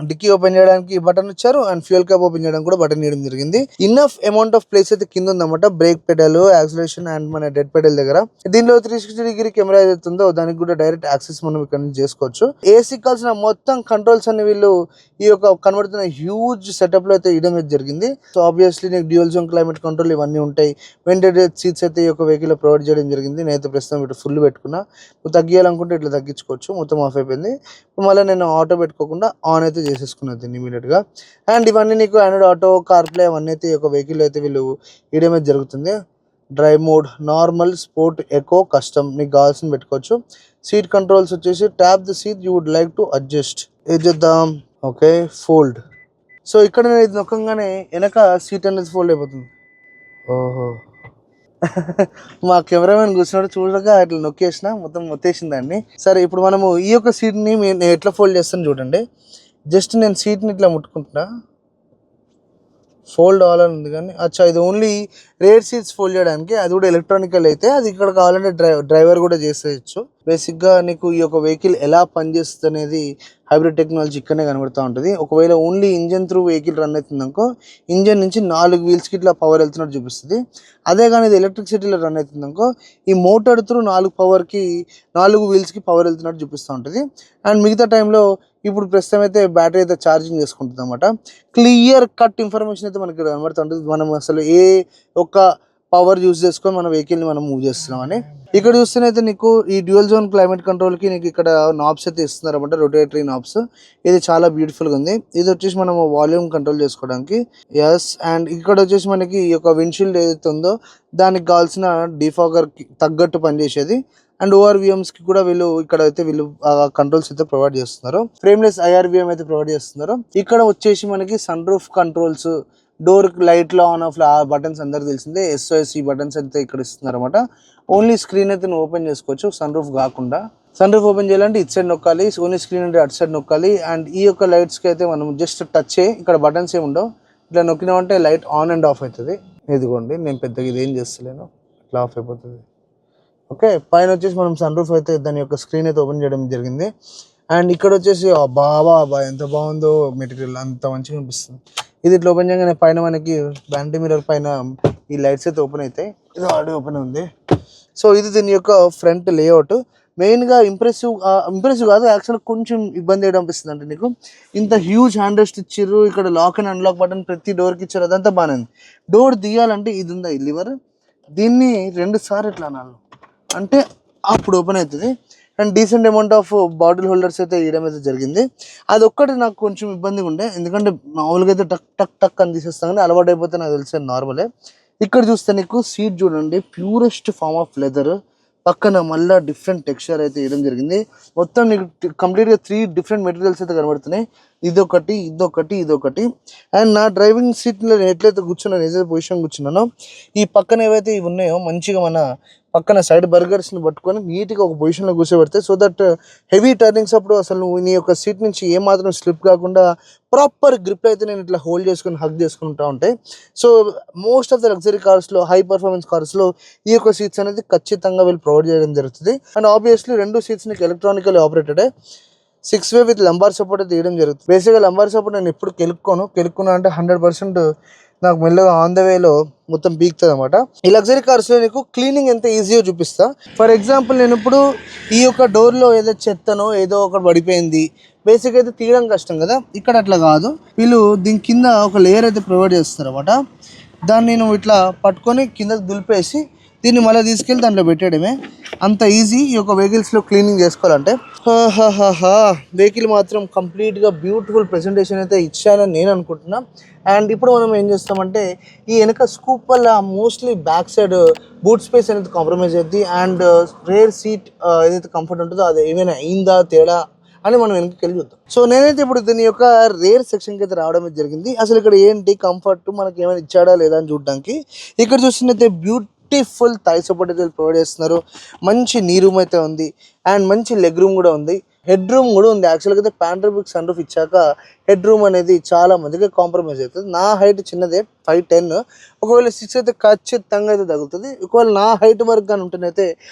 [SPEAKER 1] డిక్కీ ఓపెన్ చేయడానికి బటన్ ఇచ్చారు, అండ్ ఫ్యూయల్ క్యాప్ ఓపెన్ చేయడానికి కూడా బటన్ ఇవ్వడం జరిగింది. ఇన్నఫ్ అమౌంట్ ఆఫ్ ప్లేస్ అయితే కింద ఉందన్నమాట. బ్రేక్ పెడల్, యాక్సిలరేషన్ అండ్ మన డెడ్ పెడల్ దగ్గర. దీనిలో 360 డిగ్రీ కెమెరా ఏదైతే ఉందో దానికి కూడా డైరెక్ట్ యాక్సెస్ మనం ఇక్కడ నుంచి చేసుకోవచ్చు. ఏసీ కావాల్సిన మొత్తం కంట్రోల్స్ అన్ని వీళ్ళు ఈ యొక్క కనబడుతున్న హ్యూజ్ సెటప్ లో అయితే ఇవ్వడం జరిగింది. సో ఆబ్వియస్లీ నీకు డ్యూయల్ జోన్ క్లైమేట్ కంట్రోల్ ఇవన్నీ ఉంటాయి. వెంటిలేటెడ్ సీట్స్ అయితే ఈ యొక్క వెహికల్ లో ప్రొవైడ్ చేయడం జరిగింది. నేనైతే ప్రస్తుతం ఇటు ఫుల్ పెట్టుకున్నా, నువ్వు తగ్గియాలనుకుంటే ఇట్లా తగ్గించుకోవచ్చు. మొత్తం ఆఫ్ అయిపోయింది. మళ్ళీ నేను ఆటో పెట్టుకోకుండా ఆన్ అయితే చేసేసుకున్నది ఇమీడియట్ గా. అండ్ ఇవన్నీ నీకు ఆండ్రాయిడ్ ఆటో, కార్ ప్లే అవన్నీ అయితే ఈ యొక్క వెహికల్ అయితే వీళ్ళు ఇవ్వడం జరుగుతుంది. Drive mode, normal, sport, eco, custom నీకు కావాల్సింది పెట్టుకోవచ్చు. సీట్ కంట్రోల్స్ వచ్చేసి tap the seat you would like to adjust. ఏది చేద్దాం, ఓకే ఫోల్డ్. సో ఇక్కడ నేను ఇది నొక్కగానే వెనక సీట్ అనేది ఫోల్డ్ అయిపోతుంది. ఓహో మా కెమెరామెన్ కూర్చున్నాడు, చూడగా అట్లా నొక్కేసిన మొత్తం మొత్తేసిందండి. సరే ఇప్పుడు మనము ఈ యొక్క సీట్ని నేను ఎట్లా ఫోల్డ్ చేస్తాను చూడండి. జస్ట్ నేను సీట్ని ఇట్లా ముట్టుకుంటున్నా, ఫోల్డ్ అవ్వాలని ఉంది కానీ అచ్చా ఇది ఓన్లీ రేర్ సీట్స్ ఫోల్డ్ చేయడానికి. అది కూడా ఎలక్ట్రానికల్ అయితే అది ఇక్కడ కావాలంటే డ్రైవర్ కూడా చేసేయచ్చు. బేసిక్గా నీకు ఈ యొక్క వెహికల్ ఎలా పనిచేస్తుంది అనేది హైబ్రిడ్ టెక్నాలజీ ఇక్కడనే కనబడుతూ ఉంటుంది. ఒకవేళ only engine through vehicle run అవుతుంది అనుకో, ఇంజన్ నుంచి 4 వీల్స్కి ఇట్లా పవర్ వెళ్తున్నట్టు చూపిస్తుంది. అదే కానీ ఇది ఎలక్ట్రిసిటీలో రన్ అవుతుంది అనుకో, ఈ మోటార్ త్రూ 4 వీల్స్కి పవర్ వెళ్తున్నట్టు చూపిస్తూ ఉంటుంది. అండ్ మిగతా టైంలో ఇప్పుడు ప్రస్తుతం అయితే బ్యాటరీ అయితే ఛార్జింగ్ చేసుకుంటుంది అనమాట. క్లియర్ కట్ ఇన్ఫర్మేషన్ అయితే మనకి కనబడుతుంటుంది. మనం అసలు ఏ ఒక్క పవర్ యూజ్ చేసుకొని మన వెహికల్ని మనం మూవ్ చేస్తున్నామని. ఇక్కడ చూస్తేనైతే నీకు ఈ డ్యూయల్ జోన్ క్లైమేట్ కంట్రోల్కి నీకు ఇక్కడ నాబ్స్ అయితే ఇస్తున్నారు అనమాట, రొటేటరీ నాబ్స్. ఇది చాలా బ్యూటిఫుల్గా ఉంది. ఇది వచ్చేసి మనం వాల్యూమ్ కంట్రోల్ చేసుకోవడానికి. ఎస్, అండ్ ఇక్కడ వచ్చేసి మనకి ఈ యొక్క విండ్షీల్డ్ ఏదైతే ఉందో దానికి కావాల్సిన డిఫాగర్కి తగ్గట్టు పనిచేసేది. అండ్ ఓఆర్విఎమ్స్కి కూడా వీళ్ళు కంట్రోల్స్ అయితే ప్రొవైడ్ చేస్తున్నారు. ఫ్రేమ్లెస్ ఐఆర్విఎం అయితే ప్రొవైడ్ చేస్తున్నారు. ఇక్కడ వచ్చేసి మనకి సన్ రూఫ్ కంట్రోల్స్, డోర్ లైట్లో ఆన్ ఆఫ్ ఆ బటన్స్ అందరికి తెలిసిందే. SOS ఈ బటన్స్ అయితే ఇక్కడ ఇస్తున్నారు అనమాట. ఓన్లీ స్క్రీన్ అయితే నువ్వు ఓపెన్ చేసుకోవచ్చు, సన్ రూఫ్ కాకుండా. సన్ రూఫ్ ఓపెన్ చేయాలంటే ఇటు సైడ్ నొక్కాలి, ఓన్లీ స్క్రీన్ అంటే అటు సైడ్ నొక్కాలి. అండ్ ఈ యొక్క లైట్స్కి అయితే మనం జస్ట్ టచ్ ఇక్కడ బటన్స్ ఏమి ఉండవు, ఇట్లా నొక్కినామంటే లైట్ ఆన్ అండ్ ఆఫ్ అవుతుంది. ఇదిగోండి, నేను పెద్దగా ఇదేం చేస్తలేను, ఇట్లా ఆఫ్ అయిపోతుంది. ఓకే, పైన వచ్చేసి మనం సన్ రూఫ్ అయితే దాని యొక్క స్క్రీన్ అయితే ఓపెన్ చేయడం జరిగింది. అండ్ ఇక్కడ వచ్చేసి బాబా ఎంత బాగుందో మెటీరియల్, అంత మంచిగా అనిపిస్తుంది. ఇది ఇట్లా ఓపెన్ చేయగానే పైన మనకి వ్యానిటీ మిర్రర్ పైన ఈ లైట్స్ అయితే ఓపెన్ అవుతాయి. ఇది ఆల్రెడీ ఓపెన్ ఉంది. సో ఇది దీని యొక్క ఫ్రంట్ లేఅవుట్. మెయిన్గా ఇంప్రెసివ్ కాదు, యాక్చువల్గా కొంచెం ఇబ్బంది అయ్యడం అనిపిస్తుంది. అంటే నీకు ఇంత హ్యూజ్ హ్యాండ్ రెస్ట్ ఇచ్చారు, ఇక్కడ లాక్ అండ్ అన్లాక్ బటన్ ప్రతి డోర్కి ఇచ్చారు, అదంతా బాగానే ఉంది. డోర్ తీయాలంటే ఇది ఉందా, ఈ లివర్, దీన్ని 2 సార్లు ఇట్లా అనాలి అంటే అప్పుడు ఓపెన్ అవుతుంది. And decent amount of bottle holders అయితే వేయడం అయితే జరిగింది. అది ఒక్కటి నాకు కొంచెం ఇబ్బందిగా ఉండే, ఎందుకంటే మామూలుగా అయితే టక్ టక్ టక్ అని తీసేస్తాం, కానీ అలవాటు అయిపోతే నాకు తెలిసే నార్మలే. ఇక్కడ చూస్తే నీకు సీట్ చూడండి, ప్యూరెస్ట్ ఫామ్ ఆఫ్ లెదర్, పక్కన మళ్ళీ డిఫరెంట్ టెక్స్చర్ అయితే వేయడం జరిగింది. మొత్తం నీకు కంప్లీట్గా 3 డిఫరెంట్ మెటీరియల్స్ అయితే కనబడుతున్నాయి. ఇదొకటి. అండ్ నా డ్రైవింగ్ సీట్లో నేను ఎట్లయితే కూర్చున్నాను, ఏదైతే పొజిషన్ కూర్చున్నానో, ఈ పక్కన ఏవైతే ఇవి ఉన్నాయో మంచిగా మన పక్కన సైడ్ బర్గర్స్ని పట్టుకొని నీట్గా ఒక పొజిషన్లో కూర్చోబెడితే, సో దట్ హెవీ టర్నింగ్స్ అప్పుడు అసలు నువ్వు నీ యొక్క సీట్ నుంచి ఏమాత్రం స్లిప్ కాకుండా ప్రాపర్ గ్రిప్ అయితే నేను ఇట్లా హోల్డ్ చేసుకుని హగ్ చేసుకుంటూ ఉంటాయి. So most of the luxury కార్స్లో, హై పర్ఫార్మెన్స్ కార్స్లో ఈ యొక్క సీట్స్ అనేది ఖచ్చితంగా వీళ్ళు ప్రొవైడ్ చేయడం జరుగుతుంది. అండ్ ఆబ్వియస్లీ 2 సీట్స్ నీకు electronically operated 6 way with lumbar support అయితే తీయడం జరుగుతుంది. బేసిక్గా లంబార్ సపోర్ట్ నేను ఎప్పుడు కెలుక్కున్నా అంటే 100% నాకు మెల్లగా ఆన్ ద వేలో మొత్తం పీకుతుంది అనమాట. ఈ లగ్జరీ కార్స్లో నీకు క్లీనింగ్ ఎంత ఈజీగా చూపిస్తా. ఫర్ ఎగ్జాంపుల్ నేను ఇప్పుడు ఈ యొక్క డోర్లో ఏదో చెత్తనో ఏదో ఒకటి పడిపోయింది, బేసిక్ అయితే తీయడం కష్టం కదా, ఇక్కడ అట్లా కాదు. వీళ్ళు దీని కింద ఒక లేయర్ అయితే ప్రొవైడ్ చేస్తారు అనమాట. దాన్ని నేను ఇట్లా పట్టుకొని కిందకి దులిపేసి దీన్ని మళ్ళీ తీసుకెళ్ళి దాంట్లో పెట్టేయడమే. అంత ఈజీ ఈ యొక్క వెహికల్స్లో క్లీనింగ్ చేసుకోవాలంటే. వెహికల్ మాత్రం కంప్లీట్గా బ్యూటిఫుల్ ప్రెజెంటేషన్ అయితే ఇచ్చానని నేను అనుకుంటున్నా. అండ్ ఇప్పుడు మనం ఏం చేస్తామంటే ఈ వెనక స్కూప్ వల్ల mostly back side boot space అనేది కాంప్రమైజ్ అవుతుంది. అండ్ రేర్ సీట్ ఏదైతే కంఫర్ట్ ఉంటుందో అది ఏమైనా అయిందా తేడా అని మనం వెనక్కి వెళ్ళి చూద్దాం. సో నేనైతే ఇప్పుడు దీని యొక్క రేర్ సెక్షన్కి అయితే రావడం జరిగింది. అసలు ఇక్కడ ఏంటి కంఫర్ట్ మనకి ఏమైనా ఇచ్చాడా లేదా అని చూడడానికి. ఇక్కడ చూస్తున్నైతే బ్యూటిఫుల్ థై సపోర్ట్ అయితే ప్రొవైడ్ చేస్తున్నారు. మంచి నీ రూమ్ అయితే ఉంది అండ్ మంచి లెగ్ రూమ్ కూడా ఉంది, హెడ్ రూమ్ కూడా ఉంది. యాక్చువల్గా అయితే పాండ్రమిక్ సన్ రూఫ్ ఇచ్చాక హెడ్ రూమ్ అనేది చాలా మందిగా కాంప్రమైజ్ అవుతుంది. నా హైట్ చిన్నదే 5'10", ఒకవేళ 6 అయితే ఖచ్చితంగా అయితే తగులుతుంది. ఒకవేళ నా హైట్ వరకు కానీ ఉంటేనైతే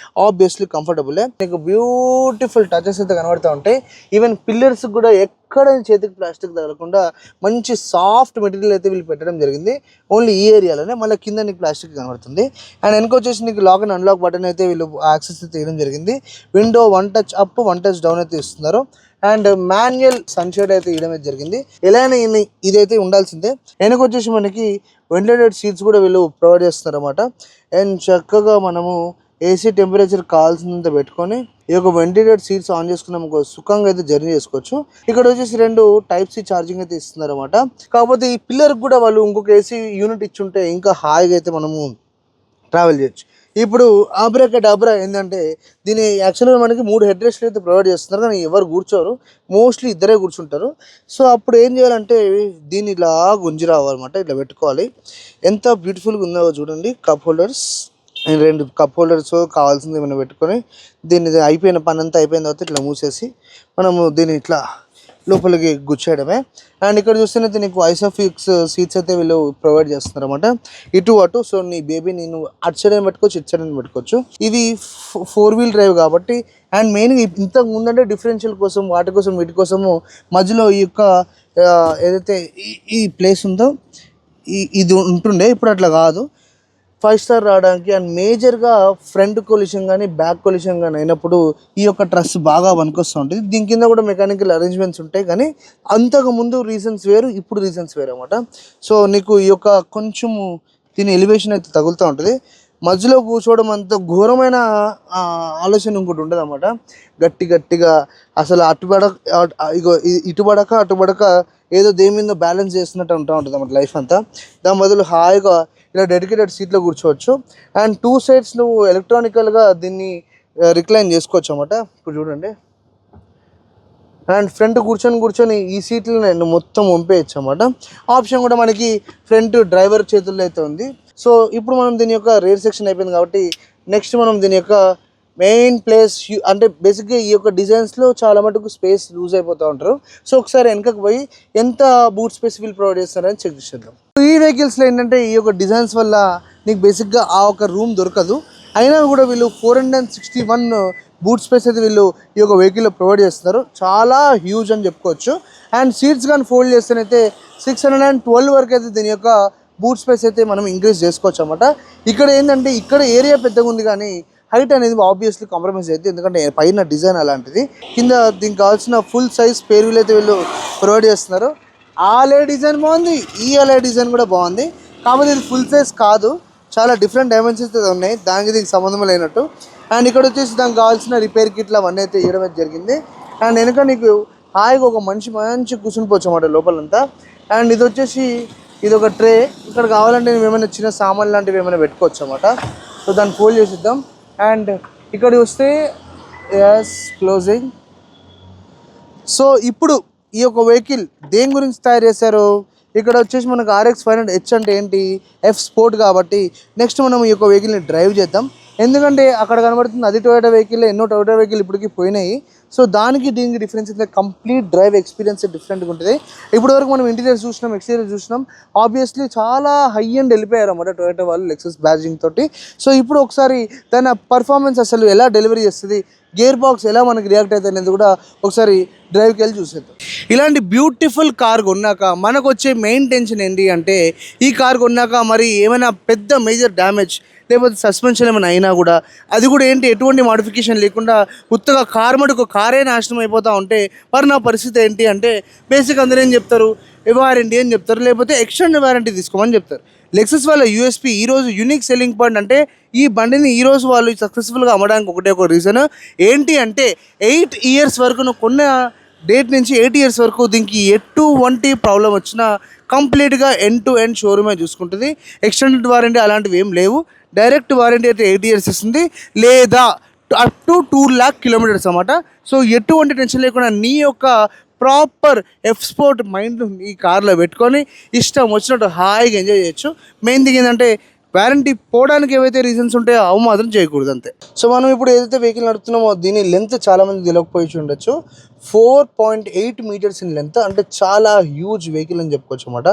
[SPEAKER 1] ఆబ్వియస్లీ కంఫర్టబులే. నీకు బ్యూటిఫుల్ టచెస్ అయితే కనబడుతూ ఉంటాయి. ఈవెన్ పిల్లర్స్ కూడా ఎక్కడ చేతికి ప్లాస్టిక్ తగలకుండా మంచి సాఫ్ట్ మెటీరియల్ అయితే వీళ్ళు పెట్టడం జరిగింది. ఓన్లీ ఈ ఏరియాలోనే, మళ్ళీ కింద నీకు ప్లాస్టిక్ కనబడుతుంది. అండ్ వెనక వచ్చేసి నీకు లాక్ అండ్ అన్లాక్ బటన్ అయితే వీళ్ళు యాక్సెస్ అయితే ఇవ్వడం జరిగింది. Window 1 touch up 1 touch down అయితే ఇస్తున్నారు. అండ్ మాన్యువల్ సన్షేడ్ అయితే ఇవ్వడం జరిగింది. ఎలానే ఇదైతే ఉండాల్సిందే. వెనక వచ్చేసి మనకి వెంటిలేటెడ్ సీట్స్ కూడా వీళ్ళు ప్రొవైడ్ చేస్తున్నారు అన్నమాట. అండ్ చక్కగా మనము ఏసీ టెంపరేచర్ కావాల్సినంత పెట్టుకొని ఈ యొక్క వెంటిలేటెడ్ సీట్స్ ఆన్ చేసుకున్నాం సుఖంగా అయితే జర్నీ చేసుకోవచ్చు. ఇక్కడ వచ్చేసి 2 Type-C ఛార్జింగ్ అయితే ఇస్తున్నారు అన్నమాట. కాకపోతే ఈ పిల్లర్కి కూడా వాళ్ళు ఇంకొక ఏసీ యూనిట్ ఇచ్చుంటే ఇంకా హాయిగా అయితే మనము ట్రావెల్ చేయొచ్చు. ఇప్పుడు ఆబ్రాకడాబ్రా ఏంటంటే దీని యాక్చువల్గా మనకి 3 హెడ్ రెస్ట్లు అయితే ప్రొవైడ్ చేస్తున్నారు, కానీ ఎవరు కూర్చోరు, మోస్ట్లీ ఇద్దరే కూర్చుంటారు. సో అప్పుడు ఏం చేయాలంటే దీన్ని ఇలా గుంజి రావాలన్నమాట, ఇట్లా పెట్టుకోవాలి. ఎంత బ్యూటిఫుల్గా ఉందో చూడండి. కప్ హోల్డర్స్, 2 కప్ హోల్డర్స్ కావాల్సింది ఏమైనా పెట్టుకొని దీన్ని అయిపోయిన పని అంతా అయిపోయిన తర్వాత ఇట్లా మూసేసి మనము దీన్ని ఇట్లా లోపలికి గుచ్చేయడమే. అండ్ ఇక్కడ చూస్తే నీకు ఐసోఫిక్స్ సీట్స్ అయితే వీళ్ళు ప్రొవైడ్ చేస్తున్నారు అనమాట, ఇటు అటు. సో నీ బేబీ నేను అటు సైడ్ అని పెట్టుకోవచ్చు, ఇటు సైడ్ అని పెట్టుకోవచ్చు. ఇది 4-wheel డ్రైవ్ కాబట్టి. అండ్ మెయిన్గా ఇంతకు ముందంటే డిఫరెన్షియల్ కోసం వాటి కోసం వీటి కోసము మధ్యలో ఈ యొక్క ఏదైతే ఈ ప్లేస్ ఉందో ఇది ఉంటుండే, ఇప్పుడు అట్లా కాదు. 5 స్టార్ రావడానికి అండ్ మేజర్గా ఫ్రంట్ కొలిషన్ కానీ బ్యాక్ కొలిషన్ కానీ అయినప్పుడు ఈ యొక్క ట్రస్ బాగా పనికొస్తూ ఉంటుంది. దీని కింద కూడా మెకానికల్ అరేంజ్మెంట్స్ ఉంటాయి, కానీ అంతకు ముందు రీజన్స్ వేరు, ఇప్పుడు రీజన్స్ వేరు అనమాట. సో నీకు ఈ యొక్క కొంచెము దీని ఎలివేషన్ అయితే తగులుతూ ఉంటుంది. మధ్యలో కూర్చోవడం అంత ఘోరమైన ఆలోచన ఇంకోటి ఉండదు అనమాట. గట్టిగా అసలు ఇటుబడక అటుబడక ఏదో దేని మీద బ్యాలెన్స్ చేస్తున్నట్టు ఉంటా ఉంటుంది అన్నమాట లైఫ్ అంతా. దాని బదులు హాయిగా ఇలా డెడికేటెడ్ సీట్లో కూర్చోవచ్చు. అండ్ 2 సైడ్స్ నువ్వు ఎలక్ట్రానికల్గా దీన్ని రిక్లైన్ చేసుకోవచ్చు అన్నమాట. ఇప్పుడు చూడండి. అండ్ ఫ్రంట్ కూర్చొని ఈ సీట్లని నువ్వు మొత్తం వంపేయచ్చు అన్నమాట. ఆప్షన్ కూడా మనకి ఫ్రంట్ డ్రైవర్ చేతుల్లో అయితే ఉంది. సో ఇప్పుడు మనం దీని యొక్క రేర్ సెక్షన్ అయిపోయింది కాబట్టి నెక్స్ట్ మనం దీని యొక్క మెయిన్ ప్లేస్ అంటే బేసిక్గా ఈ యొక్క డిజైన్స్లో చాలా మటుకు స్పేస్ లూజ్ అయిపోతూ ఉంటారు. సో ఒకసారి వెనకకు పోయి ఎంత బూట్ స్పేస్ వీళ్ళు ప్రొవైడ్ చేస్తారని చెక్ చేద్దాం. ఈ వెహికల్స్లో ఏంటంటే ఈ యొక్క డిజైన్స్ వల్ల నీకు బేసిక్గా ఆ ఒక రూమ్ దొరకదు, అయినా కూడా వీళ్ళు 461 బూట్ స్పేస్ అయితే వీళ్ళు ఈ యొక్క వెహికల్లో ప్రొవైడ్ చేస్తున్నారు. చాలా హ్యూజ్ అని చెప్పుకోవచ్చు. అండ్ సీట్స్ కానీ ఫోల్డ్ చేస్తేనైతే 612 వరకు అయితే దీని యొక్క బూట్ స్పేస్ అయితే మనం ఇంక్రీజ్ చేసుకోవచ్చు అన్నమాట. ఇక్కడ ఏంటంటే ఇక్కడ ఏరియా పెద్దగా ఉంది, కానీ హైట్ అనేది ఆబ్వియస్లీ కాంప్రమైజ్ అయితే, ఎందుకంటే పైన డిజైన్ అలాంటిది. కింద దీనికి కావాల్సిన ఫుల్ సైజ్ స్పేర్ వీల్ అయితే వీళ్ళు ప్రొవైడ్ చేస్తున్నారు. ఆలే డిజైన్ బాగుంది, ఈ ఆలే డిజైన్ కూడా బాగుంది, కాకపోతే ఇది ఫుల్ సైజ్ కాదు, చాలా డిఫరెంట్ డైమెన్షన్స్ అయితే ఉన్నాయి, దానికి దీనికి సంబంధం లేనట్టు. అండ్ ఇక్కడ వచ్చేసి దానికి కావాల్సిన రిపేర్ కిట్లు అవన్నీ అయితే ఇవ్వడం అయితే జరిగింది. అండ్ వెనక నీకు హాయిగా ఒక మంచి కూర్చుని పోవచ్చు అన్నమాట లోపలంతా. అండ్ ఇది వచ్చేసి ఇది ఒక ట్రే, ఇక్కడ కావాలంటే మేము ఏమైనా చిన్న సామాన్ లాంటివి ఏమైనా పెట్టుకోవచ్చు అన్నమాట. సో దాన్ని ఫోల్డ్ చేసిద్దాం. అండ్ ఇక్కడ చూస్తే ఎస్ క్లోజింగ్. సో ఇప్పుడు ఈ యొక్క వెహికల్ దేని గురించి తయారు చేశారు, ఇక్కడ వచ్చేసి మనకు RX 500H అంటే ఏంటి, ఎఫ్ స్పోర్ట్ కాబట్టి నెక్స్ట్ మనం ఈ యొక్క వెహికల్ని డ్రైవ్ చేద్దాం. ఎందుకంటే అక్కడ కనబడుతుంది అది టొయోటా వెహికల్, ఎన్నో టొయోటా వెహికల్ ఇప్పటికి పోయినాయి. సో దానికి దీనికి డిఫరెన్స్ అయితే కంప్లీట్ డ్రైవ్ ఎక్స్పీరియన్స్ డిఫరెంట్గా ఉంటుంది. ఇప్పటి వరకు మనం ఇంటీరియర్ చూసినాం, ఎక్స్టీరియర్ చూసినాం, ఆబ్వియస్లీ చాలా హై అండ్ వెళ్ళిపోయారు అన్నమాట టొయోటా వాళ్ళు లెక్సస్ బ్యాడ్జింగ్ తోటి. సో ఇప్పుడు ఒకసారి దాని పర్ఫార్మెన్స్ అసలు ఎలా డెలివరీ చేస్తుంది, గేర్ బాక్స్ ఎలా మనకి రియాక్ట్ అవుతుంది అనేది కూడా ఒకసారి డ్రైవ్కి వెళ్ళి చూసేద్దాం. ఇలాంటి బ్యూటిఫుల్ కార్ కొన్నాక మనకు వచ్చే మెయిన్ టెన్షన్ ఏంటి అంటే, ఈ కార్ కొన్నాక మరి ఏమైనా పెద్ద మేజర్ డ్యామేజ్ లేకపోతే సస్పెన్షన్ ఏమైనా అయినా కూడా అది కూడా ఏంటి ఎటువంటి మోడిఫికేషన్ లేకుండా ఉత్తగా కార్ మటుకు కారే నాశనం అయిపోతూ ఉంటే మరి నా పరిస్థితి ఏంటి అంటే, బేసిక్ అందరూ ఏం చెప్తారు, వారంటీ అని చెప్తారు, లేకపోతే ఎక్స్టెండెడ్ వారంటీ తీసుకోమని చెప్తారు. లెక్సస్ వాళ్ళ యూఎస్పీ ఈరోజు యూనిక్ సెల్లింగ్ పాయింట్ అంటే ఈ బండిని ఈరోజు వాళ్ళు సక్సెస్ఫుల్గా అమ్మడానికి ఒకటే ఒక రీజన్ ఏంటి అంటే, 8 ఇయర్స్ వరకు నువ్వు కొన్న డేట్ నుంచి 8 ఇయర్స్ వరకు దీనికి ఎటువంటి ప్రాబ్లం వచ్చినా కంప్లీట్గా ఎండ్ టు ఎండ్ షోరూమే చూసుకుంటుంది. ఎక్స్టెండెడ్ వారంటీ అలాంటివి ఏం లేవు. డైరెక్ట్ వారంటీ అయితే 8 ఇయర్స్ ఇస్తుంది, లేదా అప్ టు 2 lakh kilometers అన్నమాట. సో ఎటువంటి టెన్షన్ లేకుండా నీ యొక్క ప్రాపర్ ఎఫ్ స్పోర్ట్ మైండ్ ఈ కార్లో పెట్టుకొని ఇష్టం వచ్చినట్టు హాయిగా ఎంజాయ్ చేయొచ్చు. మెయిన్ థింగ్ ఏంటంటే వారంటీ పోవడానికి ఏవైతే రీజన్స్ ఉంటాయో అవి మాత్రం చేయకూడదు అంతే. సో మనం ఇప్పుడు ఏదైతే వెహికల్ నడుపుతున్నామో దీని లెంత్ చాలామంది తెలియకపోయి ఉండొచ్చు. 4.8 meters ఇన్ లెంత్, అంటే చాలా హ్యూజ్ వెహికల్ అని చెప్పుకోవచ్చు అన్నమాట.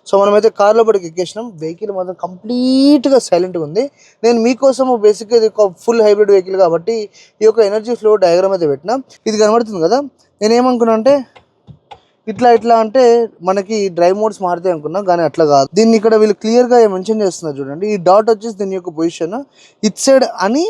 [SPEAKER 1] సో మనమైతే కార్లో పడికి ఎక్కేసినాం. వెహికల్ మాత్రం కంప్లీట్గా సైలెంట్గా ఉంది. నేను మీకోసం బేసిక్గా ఇది ఒక ఫుల్ హైబ్రిడ్ వెహికల్ కాబట్టి ఈ యొక్క ఎనర్జీ ఫ్లో డయాగ్రామ్ అయితే పెట్టినా. ఇది కనబడుతుంది కదా, నేను ఏమనుకున్నా అంటే ఇట్లా అంటే మనకి డ్రైవ్ మోడ్స్ మారుతాయి అనుకున్నా, కానీ అట్లా కాదు. దీన్ని ఇక్కడ వీళ్ళు క్లియర్గా మెన్షన్ చేస్తున్నారు చూడండి. ఈ డాట్ వచ్చేసి దీని యొక్క పొజిషన్ ఇట్ సైడ్ అని,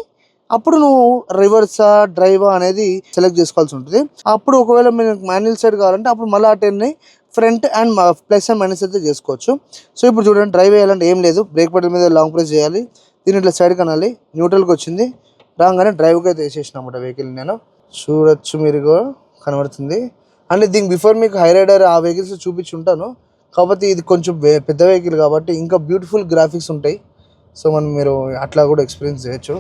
[SPEAKER 1] అప్పుడు నువ్వు రివర్సా డ్రైవా అనేది సెలెక్ట్ చేసుకోవాల్సి ఉంటుంది. అప్పుడు ఒకవేళ మీరు మాన్యువల్ సైడ్ కావాలంటే అప్పుడు మళ్ళీ ఆ 10ని front and plus and minus అయితే చేసుకోవచ్చు. సో ఇప్పుడు చూడండి, డ్రైవ్ వేయాలంటే ఏం లేదు, బ్రేక్ పడల్ మీద లాంగ్ ప్రెస్ చేయాలి, దీన్ని ఇట్లా సైడ్ కనాలి, న్యూట్రల్కి వచ్చింది, రాగానే డ్రైవ్కి అయితే వేసేసిన అన్నమాట వెహికల్. నేను చూడొచ్చు, మీరు కనబడుతుంది. అంటే దీనికి బిఫోర్ మీకు హై రైడర్ ఆ వెహికల్స్ చూపించి ఉంటాను, కాకపోతే ఇది కొంచెం పెద్ద వెహికల్ కాబట్టి ఇంకా బ్యూటిఫుల్ గ్రాఫిక్స్ ఉంటాయి. సో మనం మీరు అట్లా కూడా ఎక్స్పీరియన్స్ చేయొచ్చు.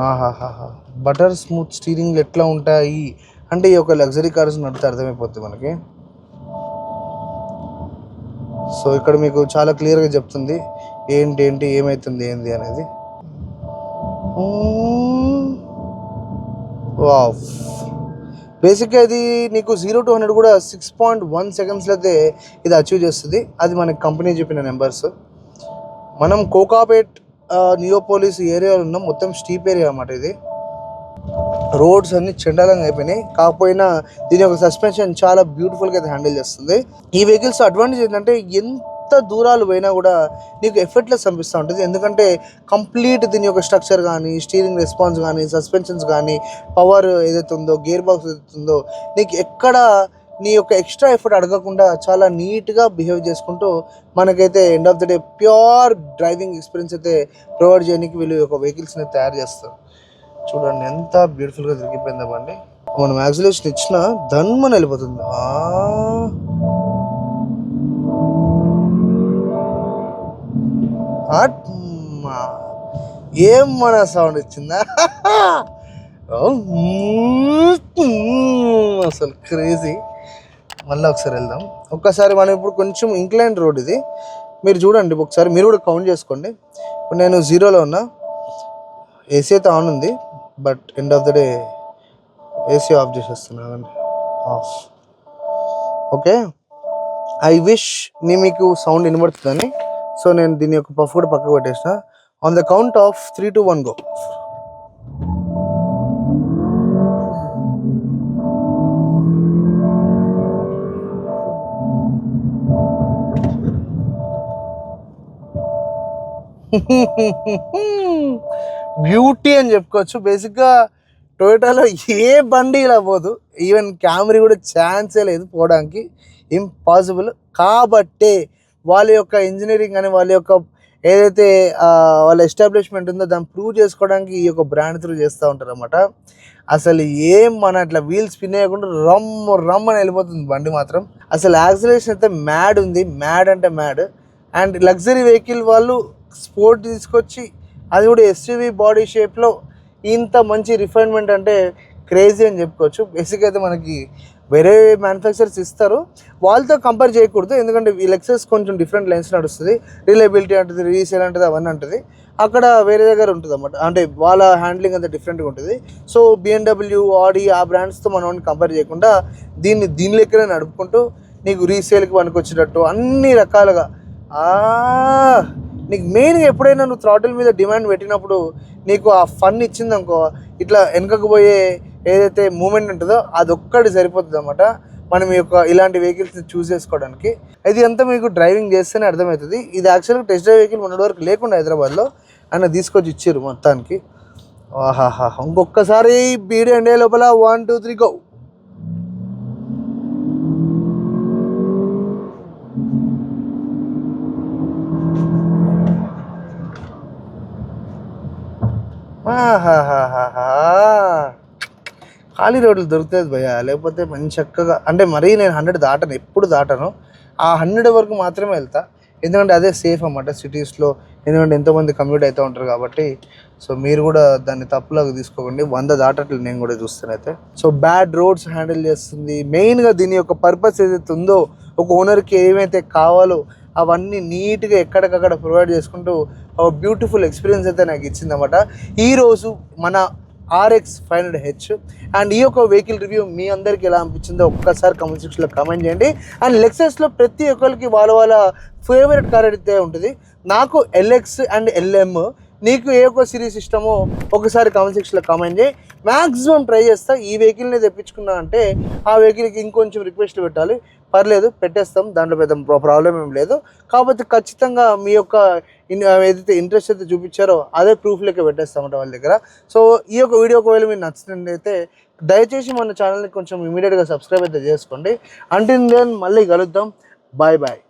[SPEAKER 1] ఆహాహాహా, బటర్ స్మూత్ స్టీరింగ్లు ఎట్లా ఉంటాయి అంటే ఈ యొక్క లగ్జరీ కార్స్ నడితే అర్థమైపోతుంది మనకి. సో ఇక్కడ మీకు చాలా క్లియర్గా చెప్తుంది ఏంటి ఏమవుతుంది ఏంది అనేది. వావ్, బేసిక్గా ఇది నీకు 0 to 100 కూడా 6.1 సెకండ్స్లో అయితే ఇది అచీవ్ చేస్తుంది. అది మనకి కంపెనీ చెప్పిన నెంబర్స్. మనం కోకాపేట్ నియోపోలిస్ ఏరియాలో ఉన్నాం. మొత్తం స్టీప్ ఏరియా అన్నమాట ఇది. రోడ్స్ అన్ని చండాలంగా అయిపోయినాయి, కాకపోయినా దీని యొక్క సస్పెన్షన్ చాలా బ్యూటిఫుల్గా అయితే హ్యాండిల్ చేస్తుంది. ఈ వెహికల్స్ అడ్వాంటేజ్ ఏంటంటే ఎంత దూరాలు పోయినా కూడా నీకు ఎఫెక్ట్లెస్ అనిపిస్తూ ఉంటుంది. ఎందుకంటే కంప్లీట్ దీని యొక్క స్ట్రక్చర్ కానీ, స్టీరింగ్ రెస్పాన్స్ కానీ, సస్పెన్షన్స్ కానీ, పవర్ ఏదైతే ఉందో, గేర్ బాక్స్ ఏదైతే ఉందో, నీకు ఎక్కడ నీ యొక్క ఎక్స్ట్రా ఎఫర్ట్ అడగకుండా చాలా నీట్గా బిహేవ్ చేసుకుంటూ మనకైతే end of the day pure driving experience అయితే ప్రొవైడ్ చేయడానికి వీళ్ళు ఒక వెహికల్స్ని తయారు చేస్తారు. చూడండి ఎంత బ్యూటిఫుల్గా తిరిగిపోయిందా బండి. మనం యాక్సిలేషన్ ఇచ్చిన ధన్మని వెళ్ళిపోతుంది. ఏం మన సౌండ్ ఇచ్చిందా అసలు క్రేజీ. మళ్ళీ ఒకసారి వెళ్దాం. ఒక్కసారి మనం ఇప్పుడు కొంచెం ఇంక్లైన్ రోడ్ ఇది, మీరు చూడండి ఒకసారి, మీరు కూడా కౌంట్ చేసుకోండి. ఇప్పుడు నేను 0లో ఉన్నా, ఏసీ అయితే ఆన్ ఉంది, but end of the day AC of చేసేస్తున్నాను. ఆఫ్. ఓకే, ఐ విష్ మీకు సౌండ్ వినబడుతుందని. సో నేను దీని యొక్క పఫ్ కూడా పక్కకు పెట్టేసిన. On the count of 3, 2, 1 go. Beauty అని చెప్పుకోవచ్చు. బేసిక్గా టొయోటాలో ఏ బండి ఇలా పోదు, ఈవెన్ క్యామరీ కూడా ఛాన్సే లేదు పోవడానికి, ఇంపాసిబుల్. కాబట్టే వాళ్ళ యొక్క ఇంజనీరింగ్ అని, వాళ్ళ యొక్క ఏదైతే వాళ్ళ ఎస్టాబ్లిష్మెంట్ ఉందో దాన్ని ప్రూవ్ చేసుకోవడానికి ఈ యొక్క బ్రాండ్ త్రూ చేస్తూ ఉంటారు అన్నమాట. అసలు ఏం మన ఇట్లా వీల్ స్పిన్ అయ్యకుండా రమ్ అని వెళ్ళిపోతుంది బండి మాత్రం. అసలు యాక్సిలేషన్ అయితే మ్యాడ్ ఉంది, మ్యాడ్ అంటే మ్యాడ్. అండ్ లగ్జరీ వెహికల్ వాళ్ళు స్పోర్ట్ తీసుకొచ్చి, అది కూడా ఎస్యూవీ బాడీ షేప్లో ఇంత మంచి రిఫైన్మెంట్ అంటే క్రేజీ అని చెప్పుకోవచ్చు. బేసిక్ అయితే మనకి వేరే మ్యానుఫ్యాక్చరర్స్ ఇస్తారు, వాళ్ళతో కంపేర్ చేయకూడదు. ఎందుకంటే ఈ లెక్సస్ కొంచెం డిఫరెంట్ లైన్స్ నడుస్తుంది. రిలయబిలిటీ అంటుంది, రీసేల్ అంటుంది, అవన్నీ ఉంటుంది. అక్కడ వేరే దగ్గర ఉంటుంది అన్నమాట, అంటే వాళ్ళ హ్యాండ్లింగ్ అంతా డిఫరెంట్గా ఉంటుంది. సో BMW, ఆడి ఆ బ్రాండ్స్తో మనం కంపేర్ చేయకుండా దీని లెక్కనే నడుపుకుంటూ నీకు రీసేల్కి పనికొచ్చేటట్టు అన్ని రకాలుగా నీకు మెయిన్గా ఎప్పుడైనా నువ్వు థ్రాటిల్ మీద డిమాండ్ పెట్టినప్పుడు నీకు ఆ ఫన్ ఇచ్చింది అనుకో, ఇట్లా వెనకకు పోయే ఏదైతే మూమెంట్ ఉంటుందో అది ఒక్కటి సరిపోతుంది అన్నమాట మనం ఈ యొక్క ఇలాంటి వెహికల్స్ని చూస్ చేసుకోవడానికి. ఇది అంతా మీకు డ్రైవింగ్ చేస్తేనే అర్థమవుతుంది. ఇది యాక్చువల్గా టెస్ట్ డ్రైవ్ వెహికల్ మొన్నటి వరకు లేకుండా హైదరాబాద్లో ఆయన తీసుకొచ్చి ఇచ్చారు మొత్తానికి. ఆహాహా, ఇంకొకసారి బీడీ అండే లోపల 1, 2, 3 గో. ఖాళీ రోడ్లు దొరుకుతుంది భయ్యా, లేకపోతే మంచి చక్కగా, అంటే మరీ నేను 100 దాటను, ఎప్పుడు దాటను. ఆ 100 వరకు మాత్రమే వెళ్తా, ఎందుకంటే అదే సేఫ్ అన్నమాట సిటీస్లో. ఎందుకంటే ఎంతోమంది కమ్యూట్ అవుతూ ఉంటారు కాబట్టి. సో మీరు కూడా దాన్ని తప్పులాగా తీసుకోకండి. 100 దాటట్లు నేను కూడా చూస్తానైతే. సో బ్యాడ్ రోడ్స్ హ్యాండిల్ చేస్తుంది. మెయిన్గా దీని యొక్క పర్పస్ ఏదైతే ఉందో, ఒక ఓనర్కి ఏమైతే కావాలో అవన్నీ నీట్గా ఎక్కడికక్కడ ప్రొవైడ్ చేసుకుంటూ ఒక బ్యూటిఫుల్ ఎక్స్పీరియన్స్ అయితే నాకు ఇచ్చిందన్నమాట ఈరోజు మన RX 500H. అండ్ ఈ యొక్క వెహికల్ రివ్యూ మీ అందరికీ ఎలా అనిపించిందో ఒక్కసారి కామెంట్ సెక్షన్లో కామెంట్ చేయండి. అండ్ లెక్సస్లో ప్రతి ఒక్కరికి వాళ్ళ ఫేవరెట్ కార్ అయితే ఉంటుంది. నాకు LX అండ్ LM, నీకు ఏ ఒక్క సిరీస్ ఇష్టమో ఒకసారి కామెంట్ సెక్షన్లో కామెంట్ చేయి. మ్యాక్సిమం ట్రై చేస్తా. ఈ వెహికల్ని తెప్పించుకున్నా అంటే ఆ వెహికల్కి ఇంకొంచెం రిక్వెస్ట్లు పెట్టాలి, పర్లేదు పెట్టేస్తాం, దాంట్లో పెద్ద ప్రాబ్లం ఏం లేదు. కాకపోతే ఖచ్చితంగా మీ యొక్క ఏదైతే ఇంట్రెస్ట్ అయితే చూపించారో అదే ప్రూఫ్ లెక్క పెట్టేస్తామంట వాళ్ళ దగ్గర. సో ఈ యొక్క వీడియో ఒకవేళ మీరు నచ్చినట్లయితే దయచేసి మన ఛానల్ని కొంచెం ఇమీడియట్గా సబ్స్క్రైబ్ అయితే చేసుకోండి. అంటిల్ దెన్ మళ్ళీ కలుద్దాం. Bye bye.